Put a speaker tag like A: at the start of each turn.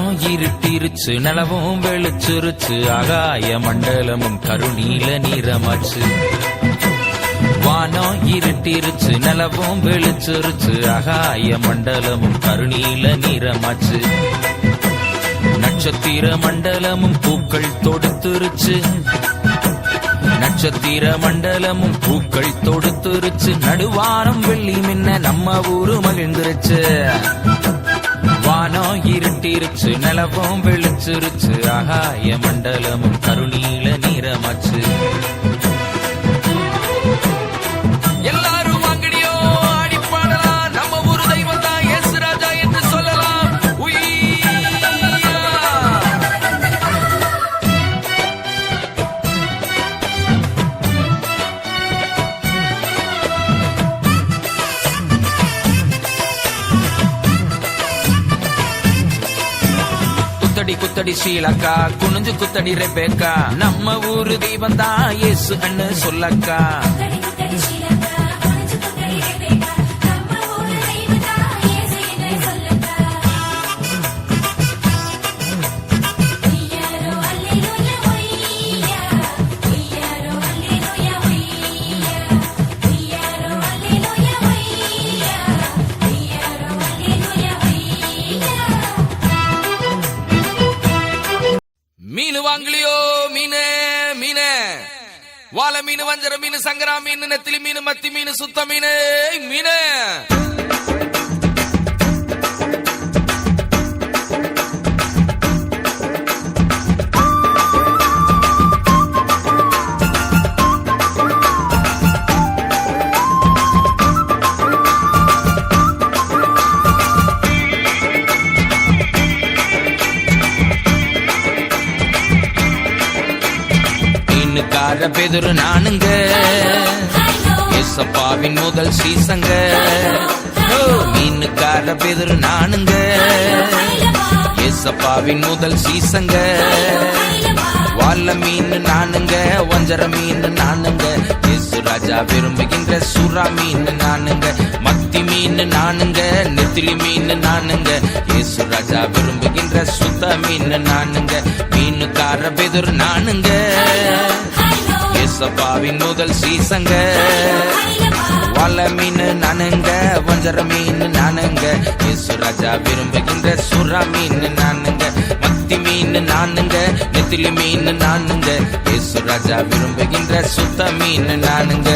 A: வானம் இருட்டிருச்சு, நிலவும் வெளிச்சிருச்சு, ஆகாய மண்டலமும் கருநீல நிறமாச்சு. வானம் இருட்டிருச்சு, நிலவும் வெளிச்சிருச்சு, ஆகாய மண்டலமும் கருநீல நிறமாச்சு. நட்சத்திர மண்டலமும் பூக்கள் தொடுத்துருச்சு, நட்சத்திர மண்டலமும் பூக்கள் தொடுத்துருச்சு, நடுவாரம் வெள்ளி மின்ன நம்ம ஊரு மகிழ்ந்துருச்சு. வானம் இருட்டிருச்சு, நிலவும் வெளிச்சிருச்சு, ஆகாய மண்டலமும் கருநீல நிறமாச்சு. எல்லாரும் வாங்கடியோ ஆடி பாடலாம், நம்ம ஊரு தெய்வம் தான் இயேசு ராஜா என்று சொல்லலாம். குத்தடி குத்தடி ஸ்ரீலக்கா, குனிஞ்சு குத்தடி ரெபேக்கா, நம்ம ஊரு தெய்வம் தான் இயேசு அண்ணு சொல்லக்கா. மீனு வாங்கலியோ மீனே மீனே, வாழ மீன், வஞ்சர மீன், சங்கரா மீன், நெத்திலி மீன், மத்தி மீன், சுத்த மீனே மீனே. மீனுக்கார பெதுரு நானுங்க, ஏசப்பாவின் முதல் சீசங்க. மீனுக்கார பெதுரு நானுங்க, ஏசப்பாவின் முதல் சீசங்க. வாழ மீன் நானுங்க, வஞ்சர மீன் நானுங்க, இயேசு ராஜா விரும்புகின்ற சுறா மீன் நானுங்க. மத்தி மீன் நானுங்க, நெத்திலி மீன் நானுங்க, இயேசு ராஜா விரும்புகின்ற சுத்த மீன் நானுங்க. மீனுக்கார பெதுரு நானுங்க, ஏசப்பாவின் முதல் சீசங்க. வாழ மீன் நானுங்க, வஞ்சர மீன் நானுங்க, இயேசு ராஜா விரும்புகின்ற சுறா மீன் நானுங்க. மத்தி மீன் நானுங்க, நெத்திலி மீன் நானுங்க, இயேசு ராஜா விரும்புகின்ற சுத்த மீன் நானுங்க.